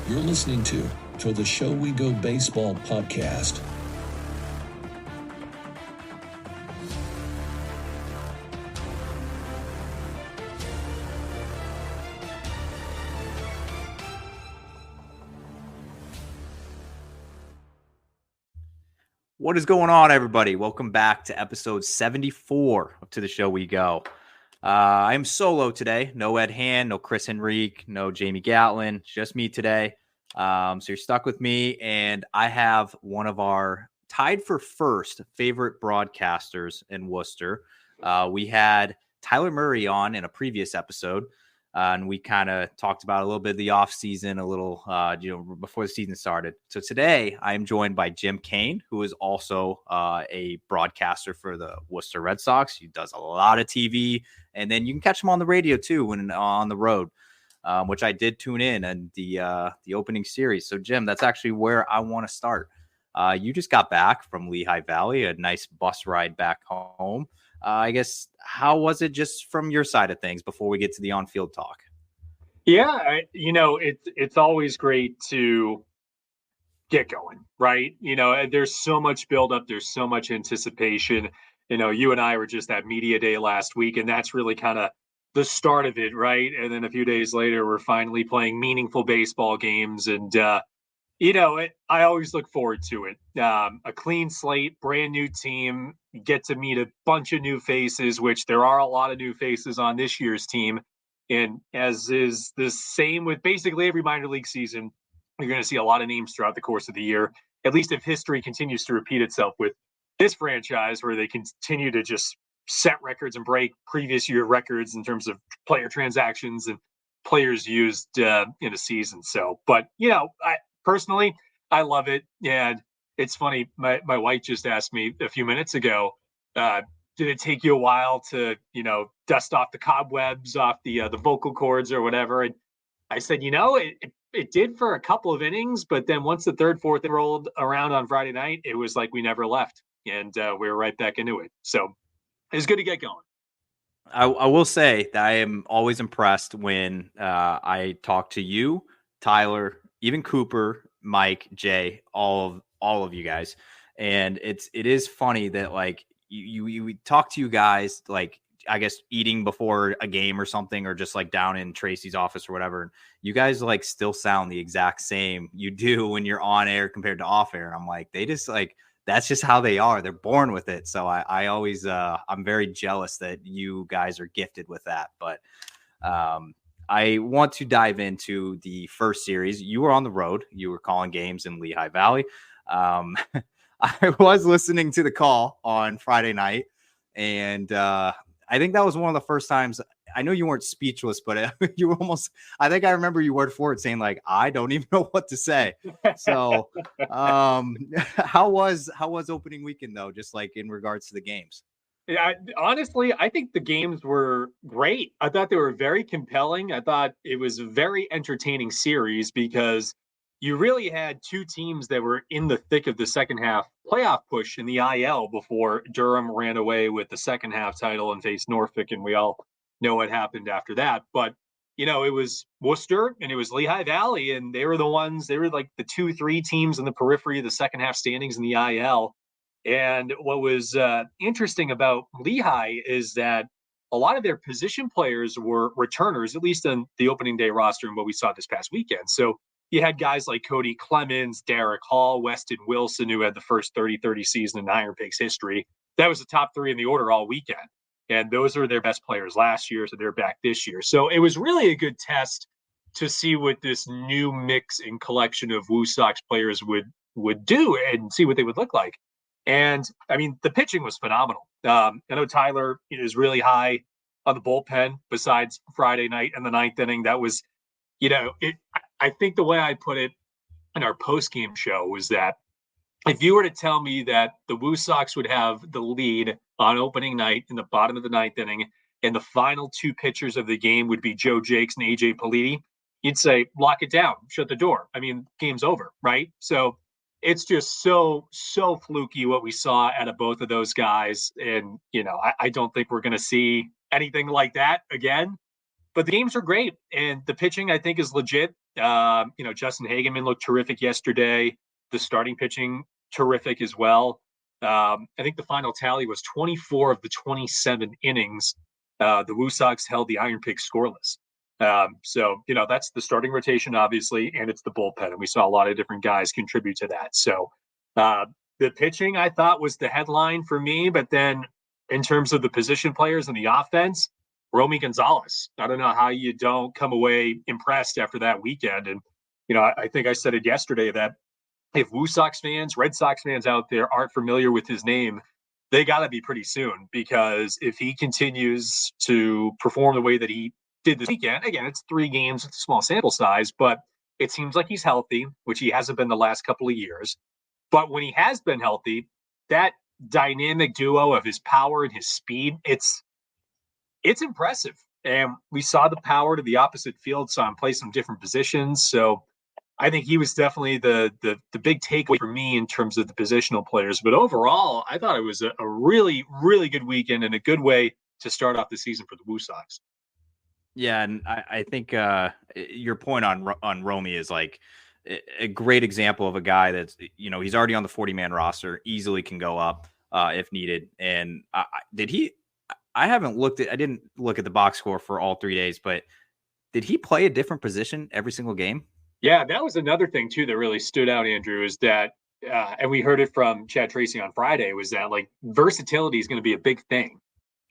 You're listening to the Show We Go Baseball podcast. What is going on, everybody? Welcome back to episode 74 of To The Show We Go. I am solo today. No Ed Hand, no Chris Henrique, no Jamie Gatlin. Just me today. So you're stuck with me, and I have one of our tied for first favorite broadcasters in Worcester. We had Tyler Murray on in a previous episode, and we kind of talked about a little bit of the off season, a little, before the season started. So today I am joined by Jim Cain, who is also a broadcaster for the Worcester Red Sox. He does a lot of TV, and then you can catch him on the radio too when on the road, which I did tune in and the opening series. So Jim, that's actually where I want to start. You just got back from Lehigh Valley, a nice bus ride back home. I guess, how was it just from your side of things before we get to the on-field talk? Yeah, it's always great to get going, right? There's so much buildup, there's so much anticipation. You and I were just at media day last week, and that's really kind of the start of it, right? And then a few days later, we're finally playing meaningful baseball games, and I always look forward to it. A clean slate, brand new team, get to meet a bunch of new faces, which there are a lot of new faces on this year's team. And as is the same with basically every minor league season, you're going to see a lot of names throughout the course of the year, at least if history continues to repeat itself with this franchise, where they continue to just set records and break previous year records in terms of player transactions and players used in a season. So, but, personally, I love it. And it's funny, my wife just asked me a few minutes ago, did it take you a while to, dust off the cobwebs off the vocal cords or whatever? And I said, it did for a couple of innings, but then once the third, fourth rolled around on Friday night, it was like we never left, and we were right back into it. So it's good to get going. I will say that I am always impressed when I talk to you, Tyler, even Cooper, Mike, Jay, all of you guys. And it is funny that like you talk to you guys, like, I guess eating before a game or something, or just like down in Tracy's office or whatever. You guys like still sound the exact same you do when you're on air compared to off air. I'm like, they just like, that's just how they are. They're born with it. So I always, I'm very jealous that you guys are gifted with that. But I want to dive into the first series. You were on the road. You were calling games in Lehigh Valley. I was listening to the call on Friday night, and I think that was one of the first times. I know you weren't speechless, but you were almost, I think I remember you word for it saying like, I don't even know what to say. So how was opening weekend though? Just like in regards to the games? Yeah, honestly, I think the games were great. I thought they were very compelling. I thought it was a very entertaining series because you really had two teams that were in the thick of the second half playoff push in the IL before Durham ran away with the second half title and faced Norfolk. And we all know what happened after that. But, it was Worcester and it was Lehigh Valley, and they were like the 2-3 teams in the periphery of the second half standings in the IL. And what was interesting about Lehigh is that a lot of their position players were returners, at least in the opening day roster and what we saw this past weekend. So you had guys like Cody Clemens, Derek Hall, Weston Wilson, who had the first 30-30 season in Iron Pigs history. That was the top three in the order all weekend. And those were their best players last year, so they're back this year. So it was really a good test to see what this new mix and collection of WooSox players would do and see what they would look like. And, I mean, the pitching was phenomenal. I know Tyler is really high on the bullpen besides Friday night and the ninth inning. That was, I think the way I put it in our post-game show was that if you were to tell me that the WooSox would have the lead on opening night in the bottom of the ninth inning and the final two pitchers of the game would be Joe Jakes and AJ Politi, you'd say, lock it down, shut the door. I mean, game's over, right? So it's just so fluky what we saw out of both of those guys. And, I don't think we're going to see anything like that again. But the games are great. And the pitching, I think, is legit. Justin Hageman looked terrific yesterday. The starting pitching, terrific as well. I think the final tally was 24 of the 27 innings. The WooSox held the Iron Pigs scoreless. That's the starting rotation, obviously, and it's the bullpen. And we saw a lot of different guys contribute to that. So the pitching, I thought, was the headline for me. But then in terms of the position players and the offense, Romy Gonzalez. I don't know how you don't come away impressed after that weekend. And, I think I said it yesterday that if WooSox fans, Red Sox fans out there aren't familiar with his name, they got to be pretty soon, because if he continues to perform the way that he did this weekend, again, it's 3 games, it's a small sample size, but it seems like he's healthy, which he hasn't been the last couple of years. But when he has been healthy, that dynamic duo of his power and his speed, it's impressive. And we saw the power to the opposite field, saw him play some different positions. So I think he was definitely the big takeaway for me in terms of the positional players. But overall, I thought it was a really, really good weekend and a good way to start off the season for the WooSox. Yeah, and I think your point on Romy is like a great example of a guy that's, he's already on the 40-man roster, easily can go up if needed. And I didn't look at the box score for all 3 days, but did he play a different position every single game? Yeah, that was another thing too that really stood out, Andrew, is that, and we heard it from Chad Tracy on Friday, was that like versatility is going to be a big thing.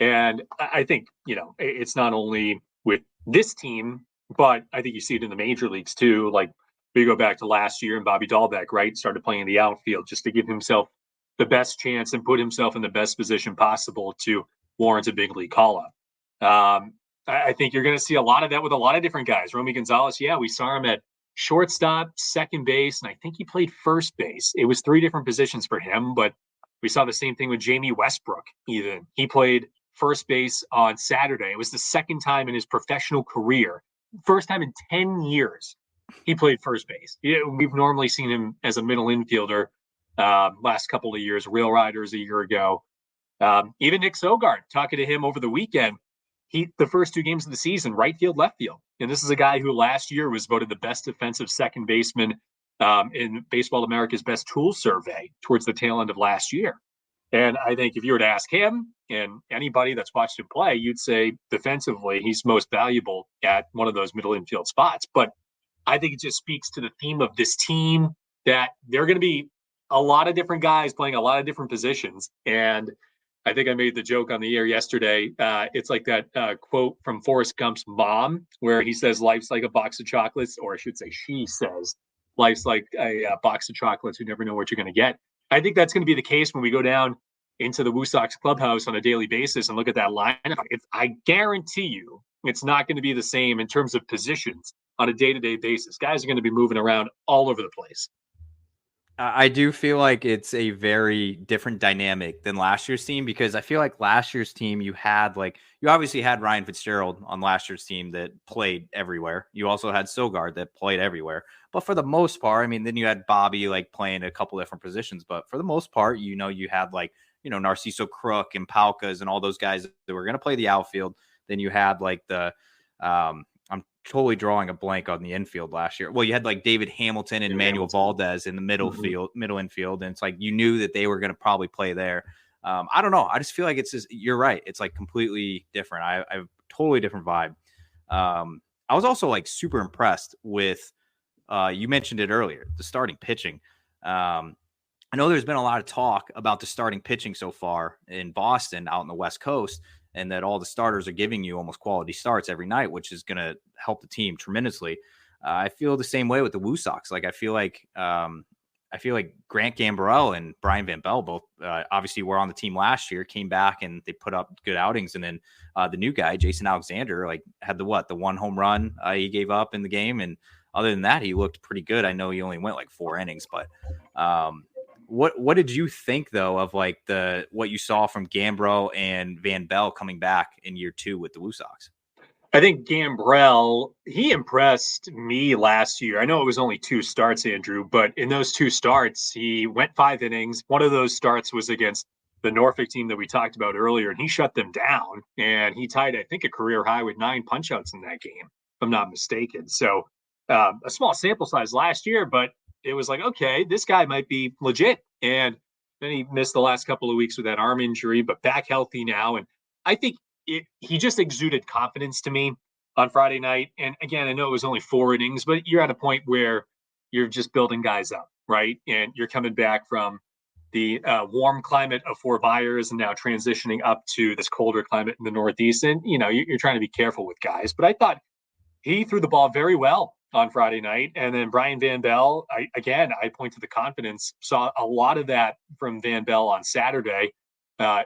And I think, it's not only with this team, but I think you see it in the major leagues too. Like we go back to last year and Bobby Dahlbeck, right, started playing in the outfield just to give himself the best chance and put himself in the best position possible to warrant a big league call-up. I think you're going to see a lot of that with a lot of different guys. Romy Gonzalez, yeah, we saw him at shortstop, second base, and I think he played first base. It was 3 different positions for him, but we saw the same thing with Jamie Westbrook. Even he played first base on Saturday. It was the second time in his professional career, first time in 10 years, he played first base. We've normally seen him as a middle infielder last couple of years, Real Riders a year ago. Even Nick Sogard, talking to him over the weekend, the first 2 games of the season, right field, left field. And this is a guy who last year was voted the best defensive second baseman in Baseball America's Best Tools survey towards the tail end of last year. And I think if you were to ask him and anybody that's watched him play, you'd say defensively, he's most valuable at one of those middle infield spots. But I think it just speaks to the theme of this team that they're going to be a lot of different guys playing a lot of different positions. And I think I made the joke on the air yesterday. It's like that quote from Forrest Gump's mom, where he says, life's like a box of chocolates, or I should say she says, life's like a box of chocolates. You never know what you're going to get. I think that's going to be the case when we go down into the WooSox clubhouse on a daily basis and look at that lineup. I guarantee you it's not going to be the same in terms of positions on a day-to-day basis. Guys are going to be moving around all over the place. I do feel like it's a very different dynamic than last year's team, because I feel like last year's team, you obviously had Ryan Fitzgerald on last year's team that played everywhere. You also had Sogard that played everywhere. But for the most part, I mean, then you had Bobby like playing a couple different positions. But for the most part, you had like, Narciso Crook and Palkas and all those guys that were going to play the outfield. Then you had like I'm totally drawing a blank on the infield last year. Well, you had like David Hamilton and Manuel Valdez in the middle infield. And it's like, you knew that they were going to probably play there. I don't know. I just feel like you're right. It's like completely different. I have a totally different vibe. I was also like super impressed with, you mentioned it earlier, the starting pitching. I know there's been a lot of talk about the starting pitching so far in Boston out on the West Coast, and that all the starters are giving you almost quality starts every night, which is going to help the team tremendously. I feel the same way with the WooSox. Like, I feel like Grant Gambrell and Brian Van Bell both obviously were on the team last year, came back and they put up good outings. And then the new guy, Jason Alexander, like had the 1 home run he gave up in the game. And other than that, he looked pretty good. I know he only went like 4 innings, but what did you think though of like what you saw from Gambrell and Van Bell coming back in year 2 with the WooSox? I think Gambrell, he impressed me last year. I know it was only 2 starts, Andrew, but in those 2 starts, he went 5 innings. One of those starts was against the Norfolk team that we talked about earlier, and he shut them down. And he tied, I think, a career high with 9 punchouts in that game, if I'm not mistaken. So a small sample size last year, but it was like, okay, this guy might be legit. And then he missed the last couple of weeks with that arm injury, but back healthy now. And I think he just exuded confidence to me on Friday night. And again, I know it was only 4 innings, but you're at a point where you're just building guys up, right? And you're coming back from the warm climate of Fort Myers and now transitioning up to this colder climate in the Northeast. And, you're trying to be careful with guys. But I thought he threw the ball very well on Friday night. And then Brian Van Bell, I point to the confidence, saw a lot of that from Van Bell on Saturday.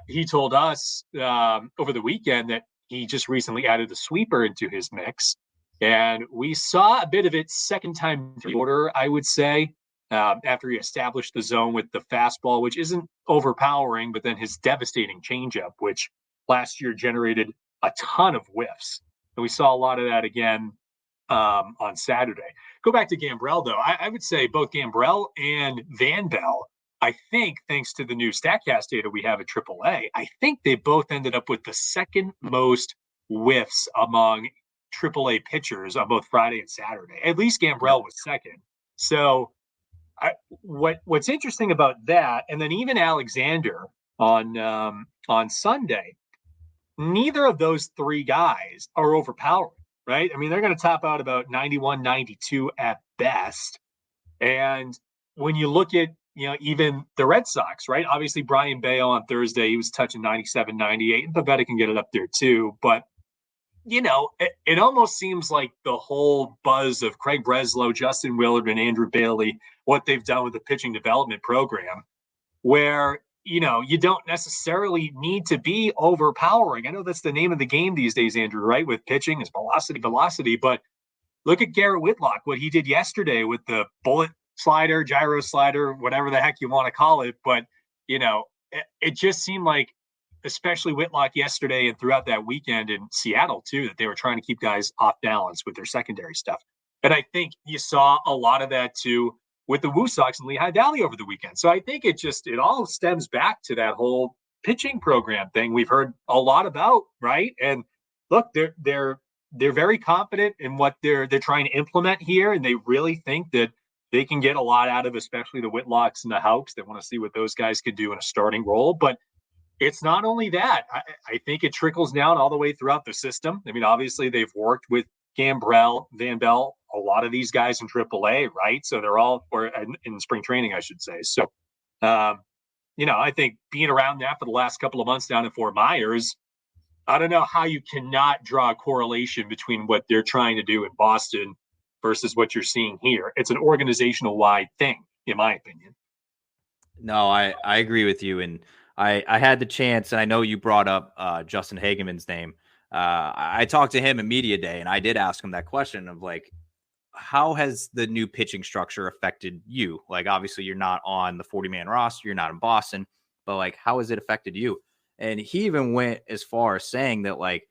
He told us over the weekend that he just recently added a sweeper into his mix. And we saw a bit of it second time through the order, I would say, after he established the zone with the fastball, which isn't overpowering, but then his devastating changeup, which last year generated a ton of whiffs. And we saw a lot of that again on Saturday. Go back to Gambrell, though. I would say both Gambrell and Van Bell, I think, thanks to the new StatCast data we have at AAA, I think they both ended up with the second most whiffs among AAA pitchers on both Friday and Saturday. At least Gambrell was second. So what's interesting about that, and then even Alexander on Sunday, neither of those three guys are overpowering, right? I mean, they're going to top out about 91, 92 at best. And when you look at, even the Red Sox, right? Obviously, Brian Bayo on Thursday, he was touching 97, 98, and Pivetta can get it up there too. But, it almost seems like the whole buzz of Craig Breslow, Justin Willard, and Andrew Bailey, what they've done with the pitching development program, where you don't necessarily need to be overpowering. I know that's the name of the game these days, Andrew, right? With pitching is velocity. But look at Garrett Whitlock, what he did yesterday with the bullet slider, gyro slider, whatever the heck you want to call it. But, it just seemed like, especially Whitlock yesterday and throughout that weekend in Seattle too, that they were trying to keep guys off balance with their secondary stuff. And I think you saw a lot of that too with the WooSox and Lehigh Valley over the weekend. So I think it all stems back to that whole pitching program thing we've heard a lot about, right? And look, they're very confident in what they're trying to implement here, and they really think that they can get a lot out of, especially the Whitlocks and the Houks. They want to see what those guys could do in a starting role. But it's not only that. I think it trickles down all the way throughout the system. I mean, obviously, they've worked with Gambrell, Van Bell, a lot of these guys in AAA, right? So they're all, or in spring training, I should say. So, I think being around that for the last couple of months down in Fort Myers, I don't know how you cannot draw a correlation between what they're trying to do in Boston versus what you're seeing here. It's an organizational-wide thing, in my opinion. No, I agree with you. And I had the chance, and I know you brought up Justin Hageman's name. I talked to him in media day, and I did ask him that question of like, how has the new pitching structure affected you? Like, obviously you're not on the 40-man roster, you're not in Boston, but like, how has it affected you? And he even went as far as saying that, like,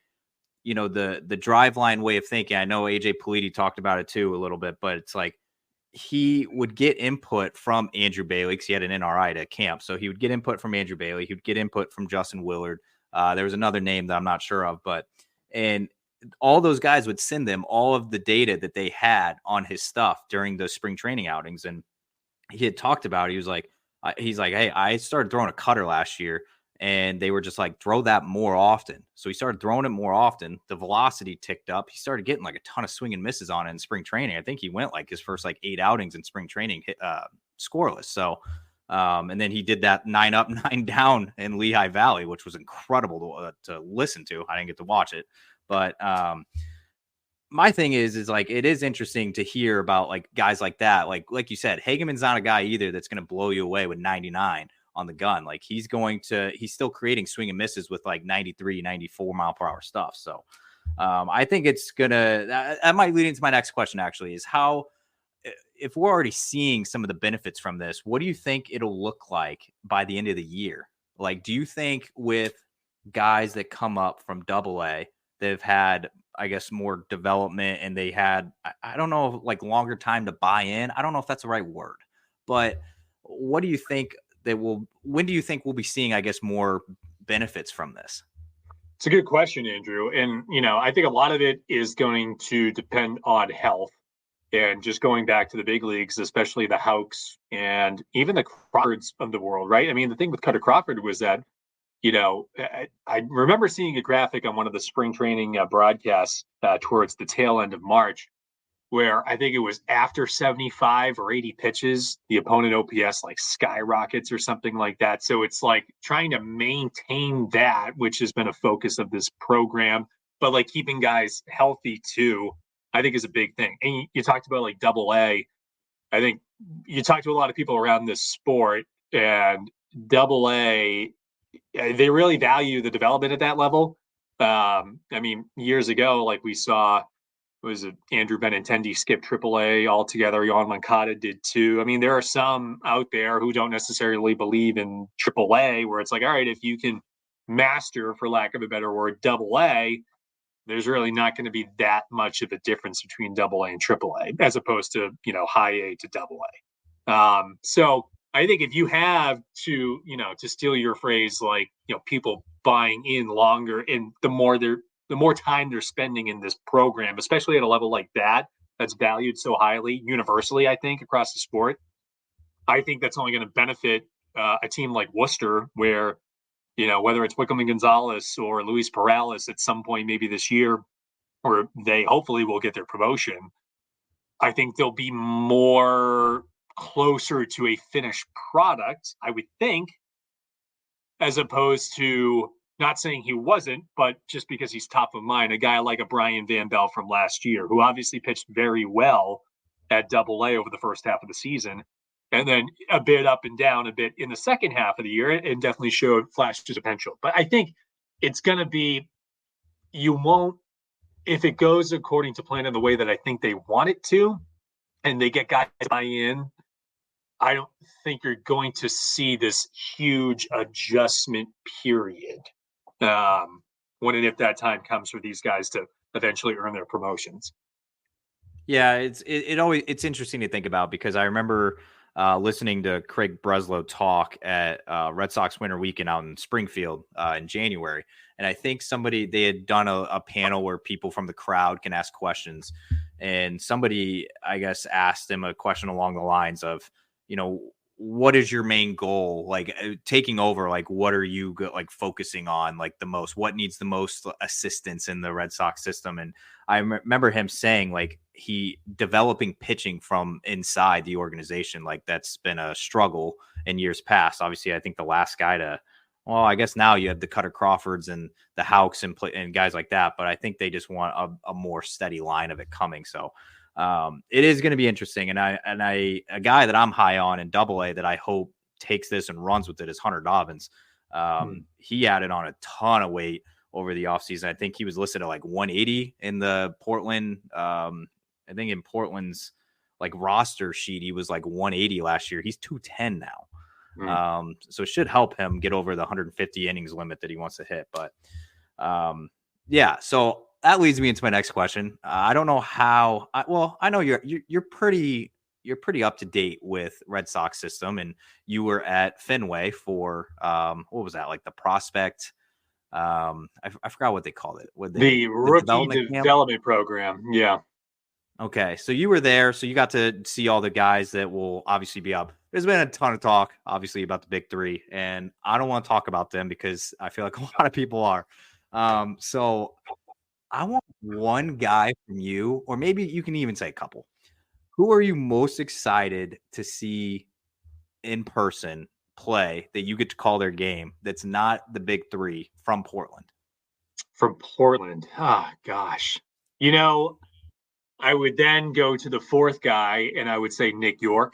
the drive line way of thinking, I know AJ Politi talked about it too a little bit, but it's like, he would get input from Andrew Bailey because he had an NRI to camp. So he would get input from Andrew Bailey. He would get input from Justin Willard. There was another name that I'm not sure of, and all those guys would send them all of the data that they had on his stuff during those spring training outings. And he had talked about it. He was like, hey, I started throwing a cutter last year, and they were just like, throw that more often. So he started throwing it more often. The velocity ticked up. He started getting like a ton of swing and misses on it in spring training. I think he went like his first like 8 outings in spring training scoreless. So, and then he did that 9 up, 9 down in Lehigh Valley, which was incredible to listen to. I didn't get to watch it, but my thing is like, it is interesting to hear about like guys like that. Like you said, Hageman's not a guy either that's going to blow you away with 99 on the gun. Like he's still creating swing and misses with like 93, 94 mile per hour stuff. So I think it's that might lead into my next question actually, is how, if we're already seeing some of the benefits from this, what do you think it'll look like by the end of the year? Like, do you think with guys that come up from AA, they've had, I guess, more development, and they had, I don't know, like longer time to buy in. I don't know if that's the right word, but what do you think when do you think we'll be seeing, I guess, more benefits from this? It's a good question, Andrew. And, I think a lot of it is going to depend on health. And just going back to the big leagues, especially the Houks and even the Crawfords of the world, right? I mean, the thing with Cutter Crawford was that, I remember seeing a graphic on one of the spring training broadcasts towards the tail end of March, where I think it was after 75 or 80 pitches, the opponent OPS like skyrockets or something like that. So it's like trying to maintain that, which has been a focus of this program, but like keeping guys healthy too, I think is a big thing. And you talked about like double A. I think you talk to a lot of people around this sport, and double A, they really value the development at that level. I mean, years ago, like we saw, was it Andrew Benintendi skipped AAA altogether? Yohan Moncada did too. I mean, there are some out there who don't necessarily believe in AAA, where it's like, all right, if you can master, for lack of a better word, double A, there's really not going to be that much of a difference between double A and AAA, as opposed to, high A to double A. So I think if you have to steal your phrase, like, people buying in longer, and the more time they're spending in this program, especially at a level like that, that's valued so highly universally, I think, across the sport, I think that's only going to benefit a team like Worcester, where, whether it's Wickham and Gonzalez or Luis Perales at some point, maybe this year, or they hopefully will get their promotion, I think they'll be more closer to a finished product, I would think, as opposed to, not saying he wasn't, but just because he's top of mind, a guy like a Brian Van Bell from last year, who obviously pitched very well at double A over the first half of the season, and then a bit up and down a bit in the second half of the year, and definitely showed flashes of potential. But I think it's going to be, you won't, if it goes according to plan in the way that I think they want it to, and they get guys to buy in, I don't think you're going to see this huge adjustment period when and if that time comes for these guys to eventually earn their promotions. Yeah, it's interesting to think about, because I remember listening to Craig Breslow talk at Red Sox Winter Weekend out in Springfield in January, and I think they had done a panel where people from the crowd can ask questions, and somebody, I guess, asked him a question along the lines of, what is your main goal, like taking over, like what are you like focusing on like the most, what needs the most assistance in the Red Sox system? And I remember him saying, like, he developing pitching from inside the organization, like that's been a struggle in years past. Obviously, I think the last guy to, well, I guess now you have the Cutter Crawfords and the Houks and guys like that, but I think they just want a more steady line of it coming. So it is going to be interesting. And a guy that I'm high on in double A that I hope takes this and runs with it is Hunter Dobbins. He added on a ton of weight over the offseason. I think he was listed at like 180 in the Portland. I think in Portland's like roster sheet, he was like 180 last year. He's 210 now. So it should help him get over the 150 innings limit that he wants to hit. But yeah, so that leads me into my next question. I don't know how. I know you're pretty up to date with Red Sox system, and you were at Fenway for what was that, like the prospect? I forgot what they called it. The rookie development program. Yeah. Okay, so you were there, so you got to see all the guys that will obviously be up. There's been a ton of talk, obviously, about the big three, and I don't want to talk about them because I feel like a lot of people are. So I want one guy from you, or maybe you can even say a couple. Who are you most excited to see in person play that you get to call their game that's not the big three from Portland? From Portland. Ah, gosh. I would then go to the fourth guy, and I would say Nick York.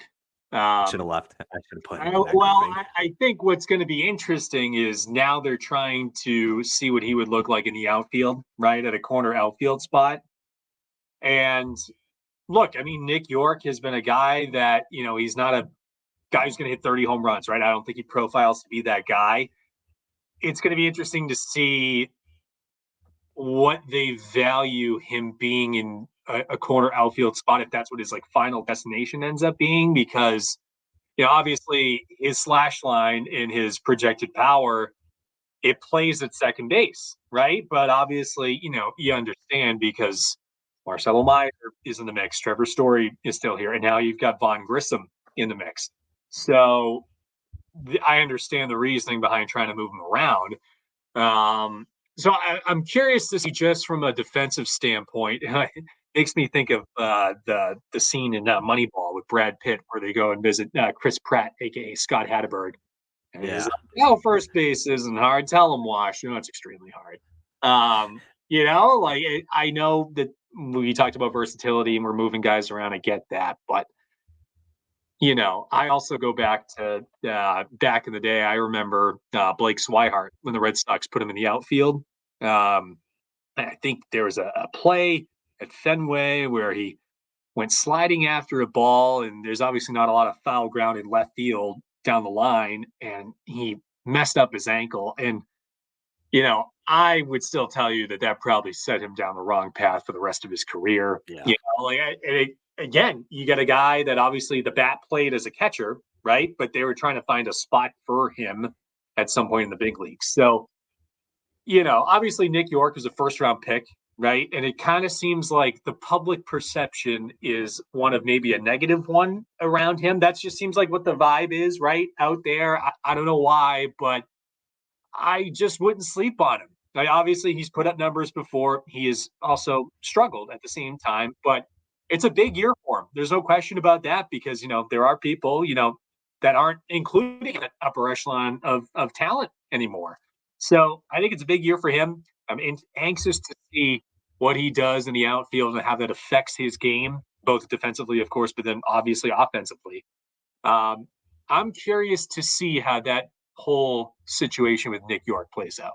Should have left. I should have put him. I think what's going to be interesting is now they're trying to see what he would look like in the outfield, right, at a corner outfield spot. And look, I mean, Nick York has been a guy that, he's not a guy who's going to hit 30 home runs, right? I don't think he profiles to be that guy. It's going to be interesting to see what they value him being in a corner outfield spot, if that's what his like final destination ends up being, because obviously his slash line and his projected power, it plays at second base, right? But obviously, you understand, because Marcelo Meyer is in the mix. Trevor Story is still here. And now you've got Von Grissom in the mix. So I understand the reasoning behind trying to move him around. I'm curious to see just from a defensive standpoint. It makes me think of the scene in Moneyball with Brad Pitt where they go and visit Chris Pratt, aka Scott Hatterberg, and he's like, first base isn't hard. Tell him, Wash. It's extremely hard. I know that we talked about versatility and we're moving guys around. I get that, but I also go back to back in the day. I remember Blake Swihart when the Red Sox put him in the outfield. I think there was a play at Fenway where he went sliding after a ball, and there's obviously not a lot of foul ground in left field down the line, and he messed up his ankle. And I would still tell you that probably set him down the wrong path for the rest of his career. Yeah. Again, you get a guy that obviously the bat played as a catcher, right? But they were trying to find a spot for him at some point in the big leagues. So, obviously Nick York is a first round pick, right? And it kind of seems like the public perception is one of maybe a negative one around him. That just seems like what the vibe is right out there. I don't know why, but I just wouldn't sleep on him. Obviously, he's put up numbers before. He has also struggled at the same time, but it's a big year for him. There's no question about that because, there are people, that aren't including an upper echelon of talent anymore. So I think it's a big year for him. I'm anxious to see what he does in the outfield and how that affects his game, both defensively, of course, but then obviously offensively. I'm curious to see how that whole situation with Nick York plays out.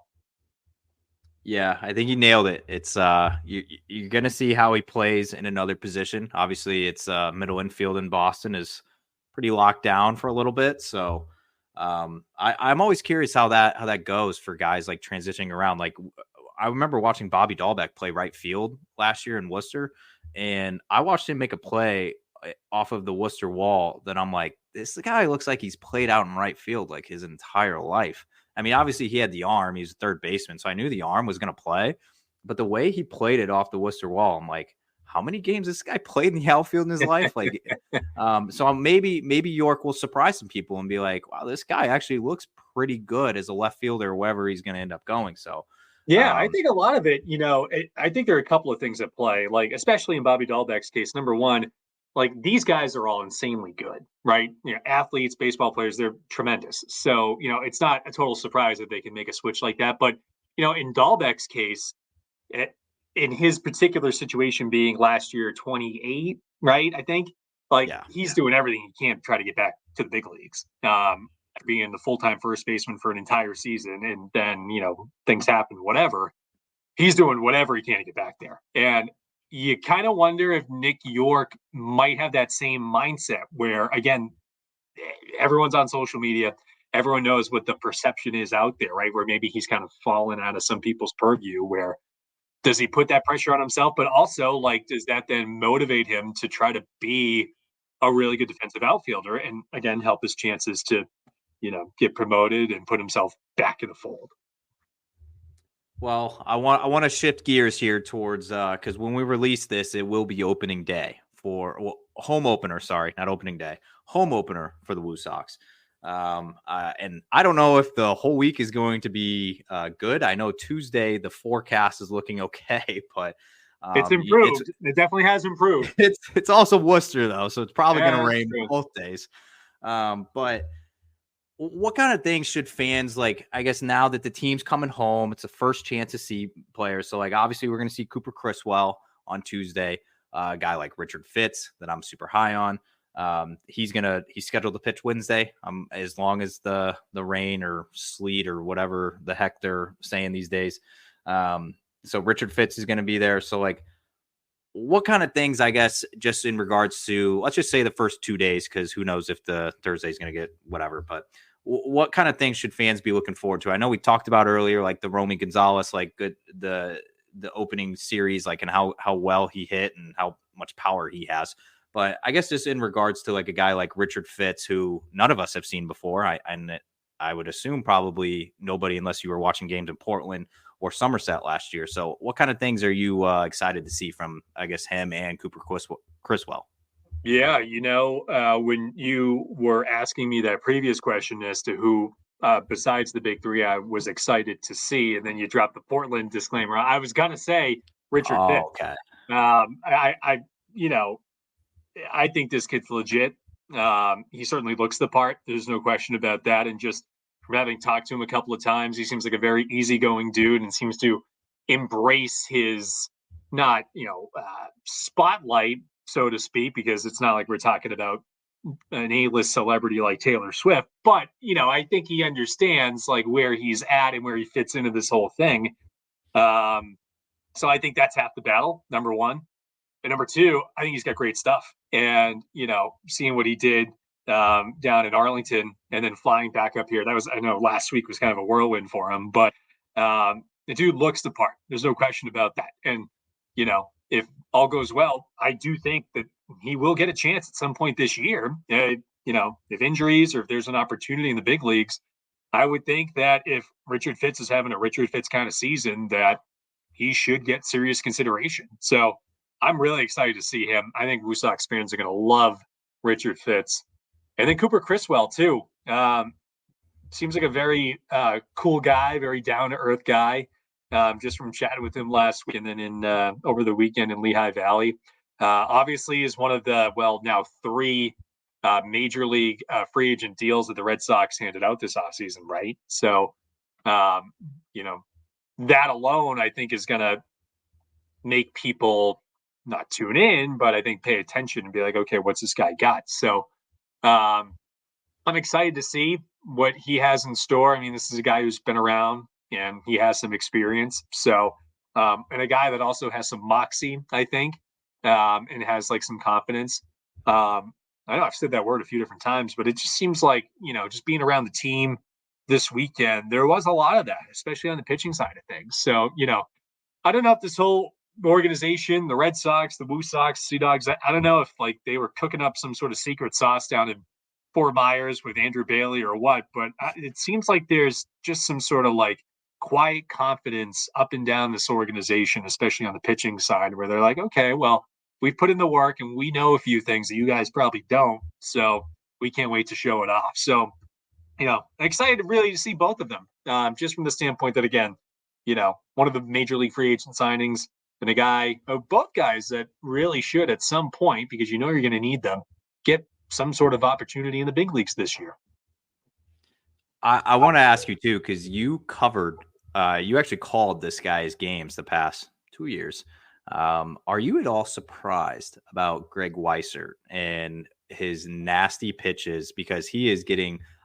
Yeah, I think he nailed it. It's you're gonna see how he plays in another position. Obviously, it's middle infield in Boston is pretty locked down for a little bit. So I'm always curious how that goes for guys like transitioning around. Like I remember watching Bobby Dahlbeck play right field last year in Worcester, and I watched him make a play off of the Worcester wall that I'm like, this guy looks like he's played out in right field like his entire life. I mean, obviously he had the arm. He's a third baseman, so I knew the arm was going to play. But the way he played it off the Worcester wall, I'm like, how many games this guy played in the outfield in his life? Like, so maybe York will surprise some people and be like, wow, this guy actually looks pretty good as a left fielder, wherever he's going to end up going. So, yeah, I think a lot of it, I think there are a couple of things at play, like especially in Bobby Dahlbeck's case. Number one, like these guys are all insanely good, right? Athletes, baseball players, they're tremendous. So, it's not a total surprise that they can make a switch like that. But, in Dahlbeck's case, in his particular situation being last year 28, right? I think he's doing everything he can to try to get back to the big leagues. Being the full-time first baseman for an entire season, and then, things happen, whatever. He's doing whatever he can to get back there. And you kind of wonder if Nick York might have that same mindset where, again, everyone's on social media. Everyone knows what the perception is out there, right? Where maybe he's kind of fallen out of some people's purview where does he put that pressure on himself? But also, does that then motivate him to try to be a really good defensive outfielder and, again, help his chances to, get promoted and put himself back in the fold? Well, I want to shift gears here towards because when we release this, it will be opening day for home opener. Sorry, not opening day, home opener for the WooSox. And I don't know if the whole week is going to be good. I know Tuesday the forecast is looking okay, but it's improved. It definitely has improved. It's also Worcester though, so it's probably going to rain both days. But what kind of things should fans like, I guess now that the team's coming home, it's the first chance to see players. So obviously we're going to see Cooper Criswell on Tuesday, a guy like Richard Fitz that I'm super high on. He's scheduled to pitch Wednesday. As long as the rain or sleet or whatever the heck they're saying these days. So Richard Fitz is going to be there. So what kind of things, I guess, just in regards to, let's just say the first 2 days, because who knows if the Thursday is going to get whatever, but what kind of things should fans be looking forward to? I know we talked about earlier, like the Romy Gonzalez, the opening series, and how well he hit and how much power he has. But I guess just in regards to a guy like Richard Fitz, who none of us have seen before. I would assume probably nobody unless you were watching games in Portland or Somerset last year. So what kind of things are you excited to see from, I guess, him and Cooper Criswell? Yeah, when you were asking me that previous question as to who, besides the big three, I was excited to see, and then you dropped the Portland disclaimer. I was gonna say Richard Fitz. Oh, okay. You know, I think this kid's legit. He certainly looks the part. There's no question about that. And just from having talked to him a couple of times, he seems like a very easygoing dude and seems to embrace his not, spotlight, so to speak, because it's not like we're talking about an A-list celebrity like Taylor Swift. But, I think he understands like where he's at and where he fits into this whole thing. So I think that's half the battle, number one. And number two, I think he's got great stuff. And, seeing what he did down in Arlington and then flying back up here, I know last week was kind of a whirlwind for him, but the dude looks the part. There's no question about that. And, if all goes well, I do think that he will get a chance at some point this year. If injuries or if there's an opportunity in the big leagues, I would think that if Richard Fitz is having a Richard Fitz kind of season, that he should get serious consideration. So I'm really excited to see him. I think WooSox fans are going to love Richard Fitz. And then Cooper Criswell, too. Seems like a very cool guy, very down-to-earth guy, just from chatting with him last week and then over the weekend in Lehigh Valley. Obviously is one of the, now 3 major league free agent deals that the Red Sox handed out this offseason, right? So, that alone, I think, is going to make people not tune in, but I think pay attention and be like, okay, what's this guy got? So I'm excited to see what he has in store. I mean, this is a guy who's been around and he has some experience. So, and a guy that also has some moxie, I think, and has like some confidence. I know I've said that word a few different times, but it just seems like, just being around the team this weekend, there was a lot of that, especially on the pitching side of things. So, I don't know if this whole organization, the Red Sox, the WooSox, Sea Dogs, I don't know if like they were cooking up some sort of secret sauce down in Fort Myers with Andrew Bailey or what, but it seems like there's just some sort of like quiet confidence up and down this organization, especially on the pitching side, where they're like, okay, well, we've put in the work and we know a few things that you guys probably don't, so we can't wait to show it off. So, excited really to see both of them, just from the standpoint that, again, one of the major league free agent signings and both guys that really should at some point, because you're going to need them, get some sort of opportunity in the big leagues this year. I want to ask you too, because you actually called this guy's games the past 2 years. Are you at all surprised about Greg Weissert and his nasty pitches? Because he is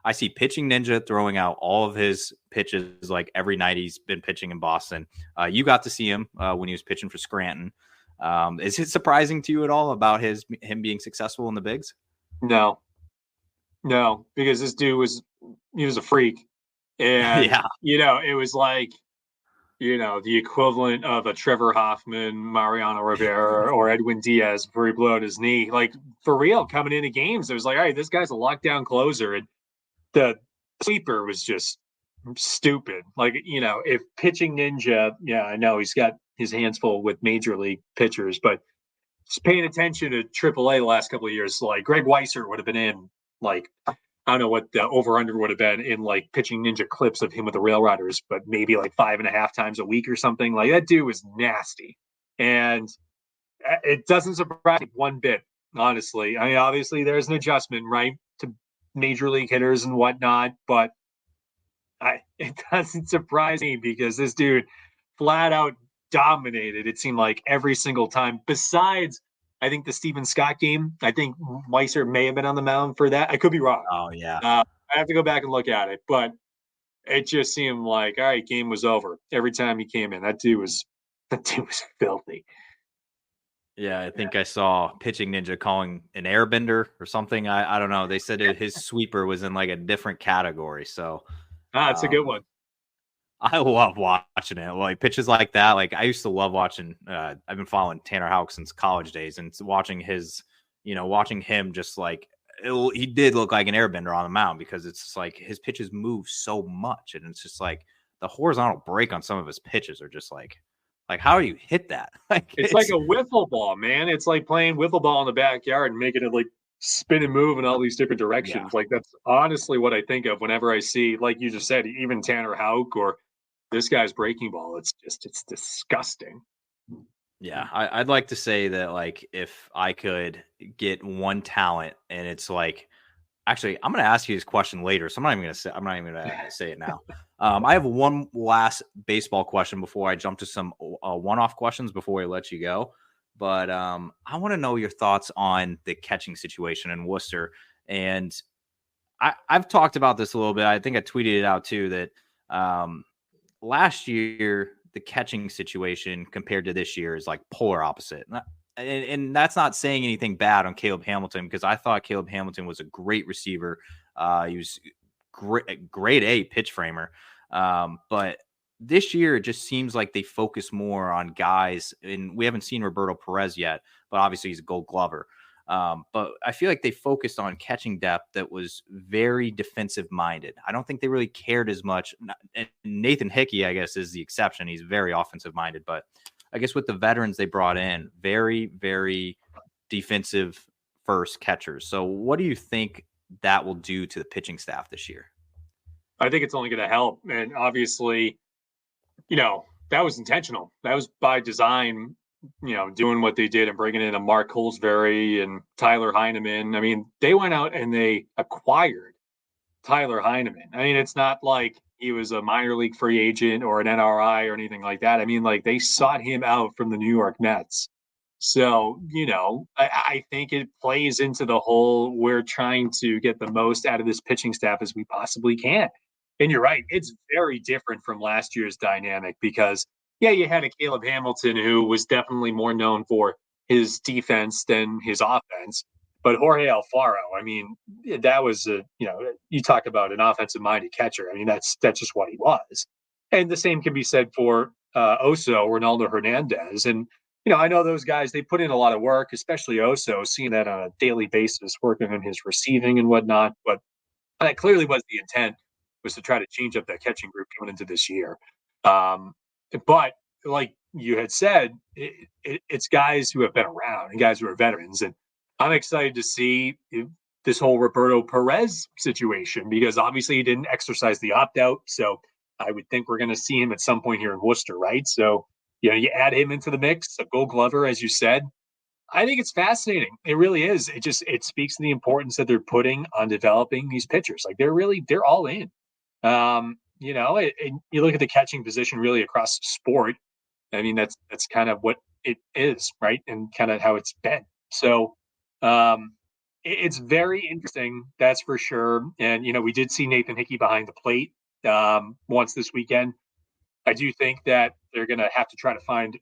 I see Pitching Ninja throwing out all of his pitches like every night he's been pitching in Boston. You got to see him when he was pitching for Scranton. Is it surprising to you at all about him being successful in the bigs? No, because this dude was a freak. And, it was like, the equivalent of a Trevor Hoffman, Mariano Rivera, or Edwin Diaz before he blew out his knee. Like, for real, coming into games, it was like, all right, this guy's a lockdown closer. And the sweeper was just stupid. Like, if Pitching Ninja, I know he's got his hands full with major league pitchers, but just paying attention to AAA the last couple of years, like Greg Weissert would have been in, like, I don't know what the over-under would have been in, like, Pitching Ninja clips of him with the Rail Riders, but maybe like 5.5 times a week or something. Like, that dude was nasty. And it doesn't surprise me one bit, honestly. I mean, obviously there's an adjustment, right, to major league hitters and whatnot, but it doesn't surprise me because this dude flat out dominated, it seemed like, every single time. Besides, I think the Steven Scott game, I think Weissert may have been on the mound for that. I could be wrong. Oh, yeah. I have to go back and look at it, but it just seemed like, all right, game was over. Every time he came in, that dude was filthy. Yeah, I think I saw Pitching Ninja calling an airbender or something. I don't know. They said his sweeper was in like a different category. So it's a good one. I love watching it. Like pitches like that. Like I used to love watching. I've been following Tanner Houck since college days, and watching him just like he did look like an airbender on the mound because it's just like his pitches move so much, and it's just like the horizontal break on some of his pitches are just like how do you hit that? It's like a wiffle ball, man. It's like playing wiffle ball in the backyard and making it like spin and move in all these different directions. Yeah. Like that's honestly what I think of whenever I see, like you just said, even Tanner Houck or this guy's breaking ball. It's disgusting. Yeah, I'd like to say that, like, if I could get one talent, and it's like, actually, I'm going to ask you this question later, so I'm not even going to say it now. I have one last baseball question before I jump to some one-off questions before we let you go. But I want to know your thoughts on the catching situation in Worcester. And I've talked about this a little bit. I think I tweeted it out too, that last year the catching situation compared to this year is like polar opposite. And that's not saying anything bad on Caleb Hamilton, because I thought Caleb Hamilton was a great receiver. He was grade A pitch framer. But this year, it just seems like they focus more on guys, and we haven't seen Roberto Perez yet, but obviously he's a Gold Glover. But I feel like they focused on catching depth that was very defensive minded. I don't think they really cared as much. And Nathan Hickey, I guess, is the exception. He's very offensive minded, but I guess with the veterans they brought in, very, very defensive first catchers. So what do you think that will do to the pitching staff this year? I think it's only going to help. And obviously, that was intentional. That was by design, doing what they did and bringing in a Mark Holsbury and Tyler Heineman. I mean, they went out and they acquired Tyler Heineman. I mean, it's not like he was a minor league free agent or an NRI or anything like that. I mean, like they sought him out from the New York Mets. So, I think it plays into the whole, we're trying to get the most out of this pitching staff as we possibly can. And you're right, it's very different from last year's dynamic because, yeah, you had a Caleb Hamilton who was definitely more known for his defense than his offense. But Jorge Alfaro, I mean, that was you talk about an offensive-minded catcher. I mean, that's just what he was. And the same can be said for Oso, Ronaldo Hernandez. And, I know those guys, they put in a lot of work, especially Oso, seeing that on a daily basis, working on his receiving and whatnot. But that clearly was the intent, was to try to change up that catching group coming into this year. But like you had said, it's guys who have been around and guys who are veterans. And I'm excited to see this whole Roberto Perez situation, because obviously he didn't exercise the opt-out. So I would think we're going to see him at some point here in Worcester, right? So, you add him into the mix, a Gold Glover, as you said. I think it's fascinating. It really is. It speaks to the importance that they're putting on developing these pitchers. Like they're all in. You look at the catching position really across sport. I mean, that's kind of what it is, right? And kind of how it's been. So it's very interesting, that's for sure. And, we did see Nathan Hickey behind the plate once this weekend. I do think that they're going to have to try to find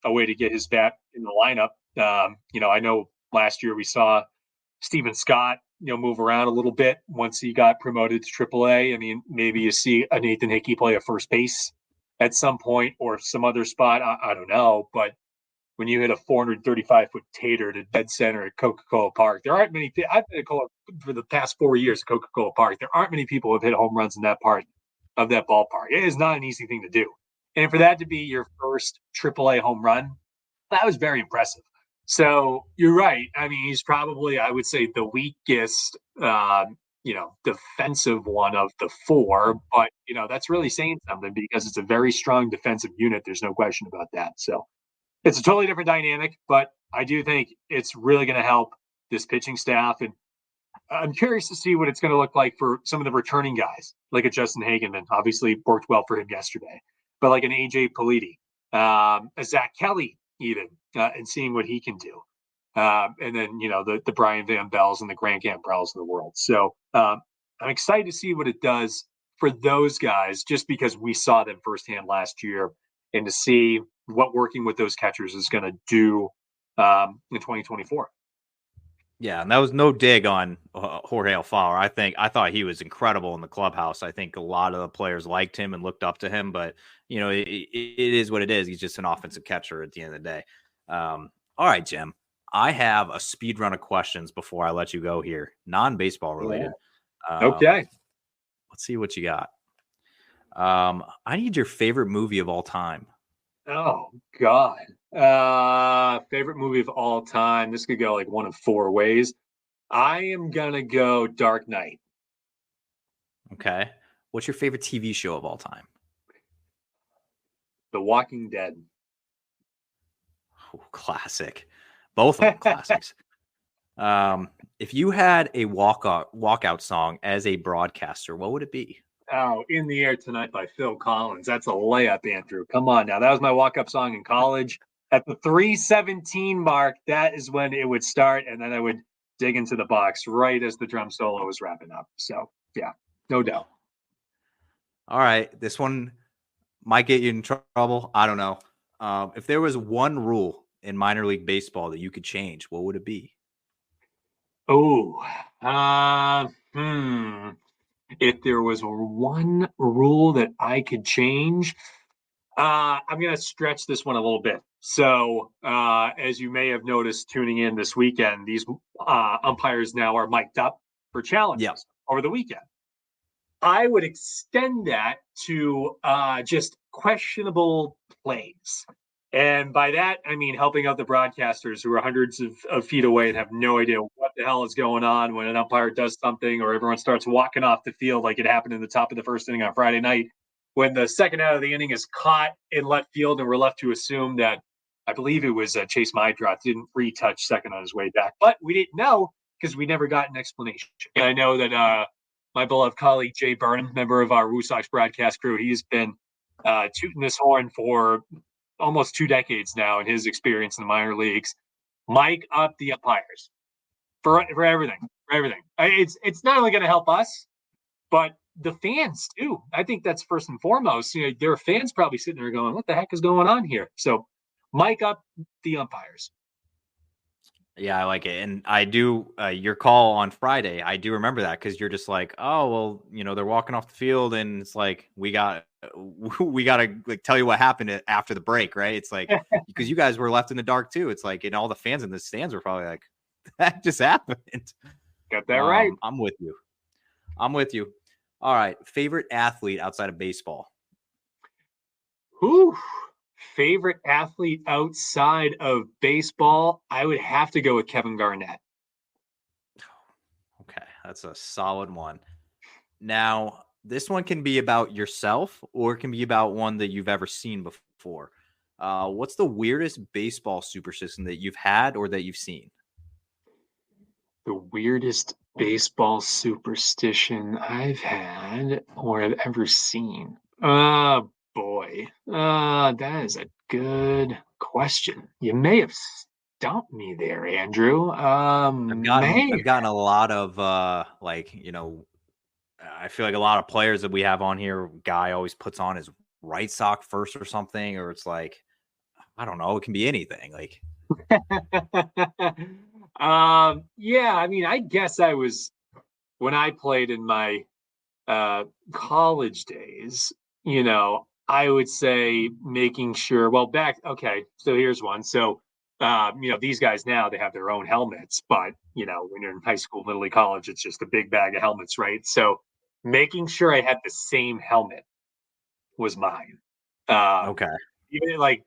a way to get his bat in the lineup. I know last year we saw Steven Scott, move around a little bit once he got promoted to AAA. I mean, maybe you see a Nathan Hickey play a first base at some point or some other spot. I don't know. But when you hit a 435-foot tater to dead center at Coca-Cola Park, there aren't many. I've been for the past 4 years at Coca-Cola Park. There aren't many people who have hit home runs in that part of that ballpark. It is not an easy thing to do. And for that to be your first AAA home run, that was very impressive. So you're right. I mean, he's probably, I would say, the weakest, defensive one of the four. But, that's really saying something, because it's a very strong defensive unit. There's no question about that. So it's a totally different dynamic, but I do think it's really going to help this pitching staff. And I'm curious to see what it's going to look like for some of the returning guys, like a Justin Hageman. Obviously worked well for him yesterday, but like an AJ Politi, a Zach Kelly, even, and seeing what he can do. And then, the Brian Van Bells and the Grant Gambrells of the world. So I'm excited to see what it does for those guys, just because we saw them firsthand last year, and to see what working with those catchers is going to do in 2024. Yeah, and that was no dig on Jorge Alfaro. I thought he was incredible in the clubhouse. I think a lot of the players liked him and looked up to him, but it is what it is. He's just an offensive catcher at the end of the day. All right, Jim. I have a speed run of questions before I let you go here, non-baseball related. Okay. Let's see what you got. I need your favorite movie of all time. Oh God. Favorite movie of all time. This could go like one of four ways. I am gonna go Dark Knight. Okay. What's your favorite TV show of all time? The Walking Dead. Ooh, classic. Both of them classics. If you had a walkout song as a broadcaster, what would it be? Oh, In the Air Tonight by Phil Collins. That's a layup, Andrew. Come on now. That was my walk-up song in college. At the 3:17 mark, that is when it would start, and then I would dig into the box right as the drum solo was wrapping up. So yeah, no doubt. All right. This one might get you in trouble. I don't know. If there was one rule in minor league baseball that you could change, what would it be? Oh, if there was one rule that I could change, I'm going to stretch this one a little bit. So, as you may have noticed tuning in this weekend, these umpires now are mic'd up for challenges over the weekend. I would extend that to just questionable plays. And by that, I mean helping out the broadcasters who are hundreds of feet away and have no idea what the hell is going on when an umpire does something or everyone starts walking off the field like it happened in the top of the first inning on Friday night. When the second out of the inning is caught in left field and we're left to assume that, I believe it was Chase Mydroth, didn't retouch second on his way back. But we didn't know because we never got an explanation. And I know that my beloved colleague Jay Burnham, member of our WooSox broadcast crew, he's been tooting this horn for almost 2 decades now in his experience in the minor leagues. Mic up the umpires for everything. For everything. It's not only going to help us, but the fans too. I think that's first and foremost. You know, there are fans probably sitting there going, "What the heck is going on here?" So, mic up the umpires. Yeah, I like it. And I do your call on Friday. I do remember that because you're just like, oh, well, you know, they're walking off the field and it's like, we got to like tell you what happened after the break. Right. It's like, because you guys were left in the dark too. It's like, and all the fans in the stands were probably like, that just happened. Got that right. I'm with you. All right. Favorite athlete outside of baseball? Whew. Favorite athlete outside of baseball? I would have to go with Kevin Garnett. Okay, that's a solid one. Now, this one can be about yourself or it can be about one that you've ever seen before. What's the weirdest baseball superstition that you've had or that you've seen? The weirdest baseball superstition I've had or have ever seen. Boy. That is a good question. You may have stumped me there, Andrew. I've gotten a lot of like, you know, I feel like a lot of players that we have on here, guy always puts on his right sock first or something, or it's like, I don't know, it can be anything. Like, yeah, I mean, I guess I was when I played in my college days, you know, I would say making sure, well, okay, so here's one. So, you know, these guys now, they have their own helmets, but, you know, when you're in high school, middle league, college, it's just a big bag of helmets, right? So making sure I had the same helmet was mine. okay. Even like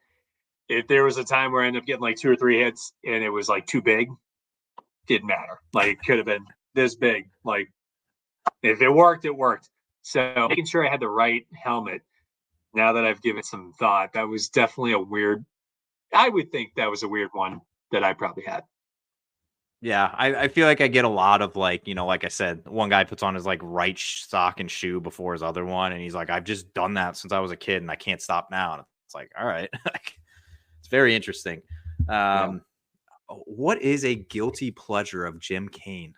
if there was a time where I ended up getting like 2 or 3 hits and it was like too big, didn't matter. Like it could have been this big. Like if it worked, it worked. So making sure I had the right helmet. Now that I've given some thought, that was definitely I would think that was a weird one that I probably had. Yeah, I feel like I get a lot of like, you know, like I said, one guy puts on his like right sock and shoe before his other one. And he's like, I've just done that since I was a kid and I can't stop now. And it's like, all right. It's very interesting. What is a guilty pleasure of Jim Cain?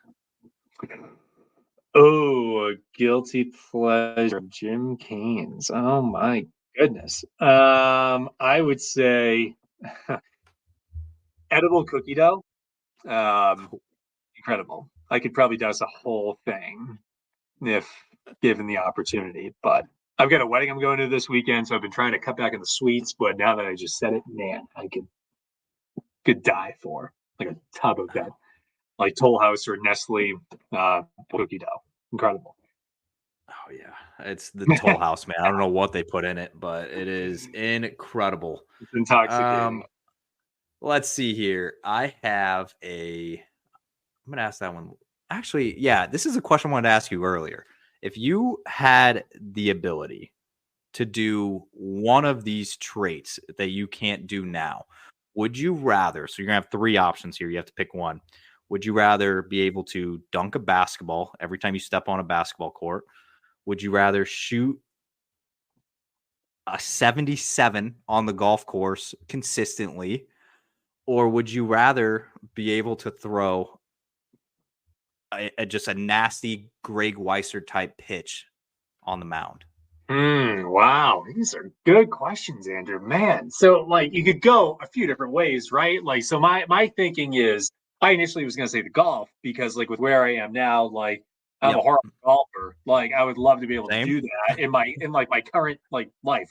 Oh, a guilty pleasure of Jim Cain's. Oh my goodness. I would say edible cookie dough. Incredible. I could probably douse a whole thing if given the opportunity, but I've got a wedding I'm going to this weekend, so I've been trying to cut back on the sweets, but now that I just said it, man, I could die for like a tub of that, like Toll House or Nestle cookie dough. Incredible. Oh yeah, it's the Toll House, man. I don't know what they put in it, but it is incredible. It's intoxicating. Let's see here. I'm gonna ask that one. Actually, yeah, this is a question I wanted to ask you earlier. If you had the ability to do one of these traits that you can't do now, would you rather? So you're gonna have three options here. You have to pick one. Would you rather be able to dunk a basketball every time you step on a basketball court? Would you rather shoot a 77 on the golf course consistently? Or would you rather be able to throw just a nasty Greg Weiser type pitch on the mound? Wow, these are good questions, Andrew. Man, so like you could go a few different ways, right? Like, so my thinking is, I initially was going to say the golf because, like, with where I am now, like I'm a Yep. horrible golfer. Like, I would love to be able to Same. do that in like my current like life.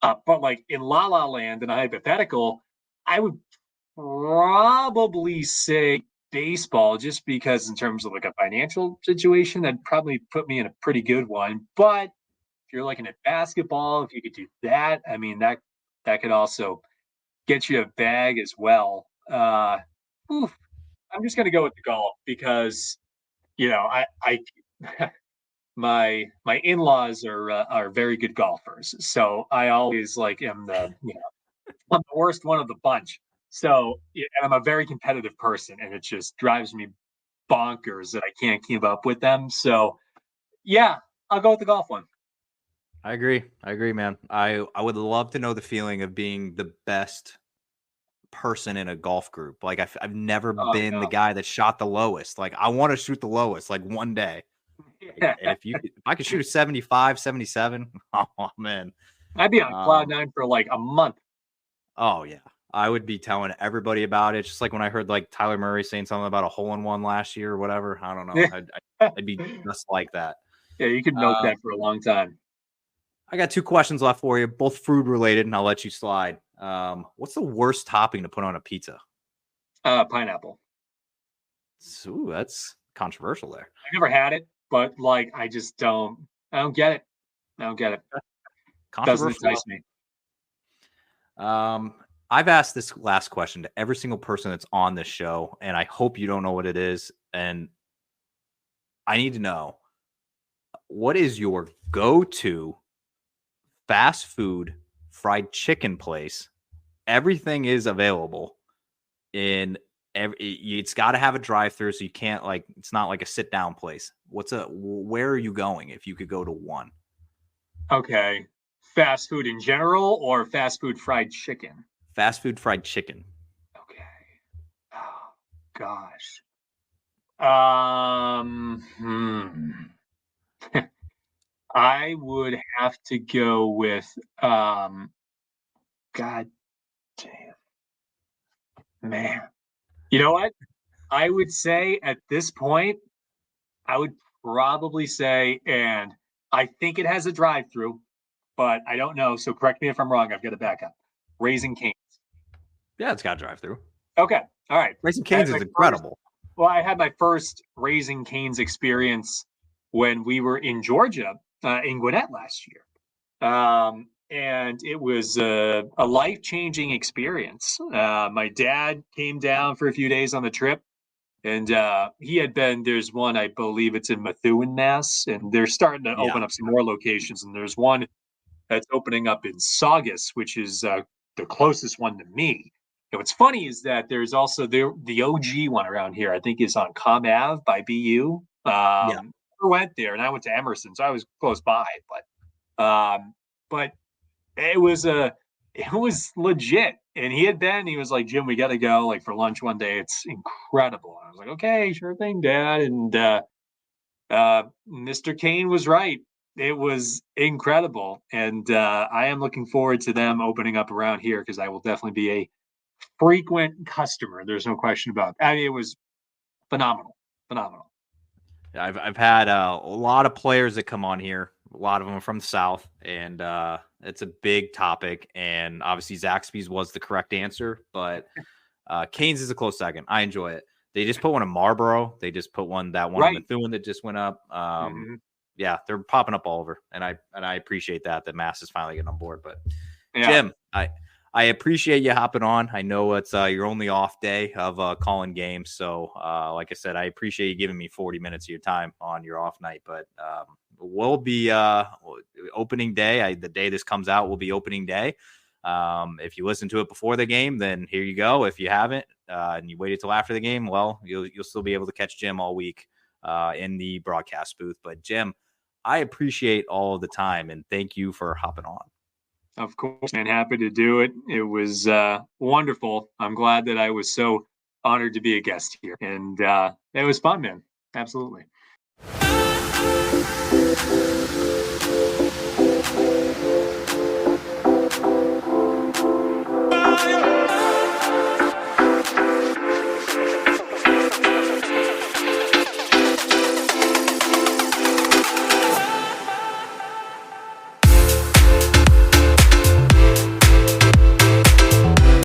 But like in La La Land, in a hypothetical, I would probably say baseball, just because in terms of like a financial situation, that'd probably put me in a pretty good one. But if you're looking at basketball, if you could do that, I mean that could also get you a bag as well. Oof, I'm just gonna go with the golf because I my in-laws are very good golfers, so I always like am I'm the worst one of the bunch. So yeah, and I'm a very competitive person, and it just drives me bonkers that I can't keep up with them. So yeah, I'll go with the golf one. I agree, man. I would love to know the feeling of being the best person in a golf group. Like I've never Oh been the no. guy that shot the lowest. Like I want to shoot the lowest like one day. And if I could shoot a 75, 77, oh man. I'd be on cloud Um, nine for like a month. oh yeah. I would be telling everybody about it. Just like when I heard like Tyler Murray saying something about a hole in one last year or whatever. I don't know. I'd be just like that. Yeah, you could milk Um, that for a long time. I got two questions left for you, both food related, and I'll let you slide. What's the worst topping to put on a pizza? Pineapple. Ooh, that's controversial there. I never had it, but like I just don't. I don't get it. I don't get it. Doesn't Controversial. entice me. Um, I've asked this last question to every single person that's on this show, and I hope you don't know what it is. And I need to know, what is your go-to fast food fried chicken place? Everything is available in it's got to have a drive-through, so you can't like it's not like a sit-down place. Where are you going if you could go to one? Okay. Fast food in general or fast food fried chicken? Fast food fried chicken. Okay. Oh, gosh. Um, I would have to go with God damn, man. You know what? I would say at this point, I would probably say, and I think it has a drive-through, but I don't know. So correct me if I'm wrong. I've got to back up. Raising Cane's. Yeah, it's got a drive-through. Okay. All right. Raising Cane's is incredible. Well, I had my first Raising Cane's experience when we were in Georgia, in Gwinnett last year. And it was a life-changing experience. My dad came down for a few days on the trip, and there's one, I believe it's in Methuen, Mass, and they're starting to open up some more locations, and there's one that's opening up in Saugus, which is the closest one to me. And what's funny is that there's also the OG one around here, I think is on Com Ave by BU. Yeah. I went there, and I went to Emerson, so I was close by, but it was legit. And he was like, Jim, we got to go like for lunch one day. It's incredible. I was like, okay, sure thing, Dad. And Mr. Cain was right. It was incredible. And I am looking forward to them opening up around here because I will definitely be a frequent customer. There's no question about it. I mean, it was phenomenal. Phenomenal. I've had a lot of players that come on here. A lot of them are from the South, and it's a big topic. And obviously, Zaxby's was the correct answer, but Canes is a close second. I enjoy it. They just put one in Marlboro. They just put one in Right. Methuen that just went up. Mm-hmm. Yeah, they're popping up all over, and I appreciate that Mass is finally getting on board. But Yeah. Jim, I appreciate you hopping on. I know it's your only off day of calling games, so like I said, I appreciate you giving me 40 minutes of your time on your off night. But we'll be opening day. The day this comes out will be opening day. If you listen to it before the game, then here you go. If you haven't and you waited till after the game, well, you'll still be able to catch Jim all week in the broadcast booth. But Jim, I appreciate all of the time, and thank you for hopping on. Of course, man. Happy to do it. It was wonderful. I'm glad that I was so honored to be a guest here. And it was fun, man. Absolutely.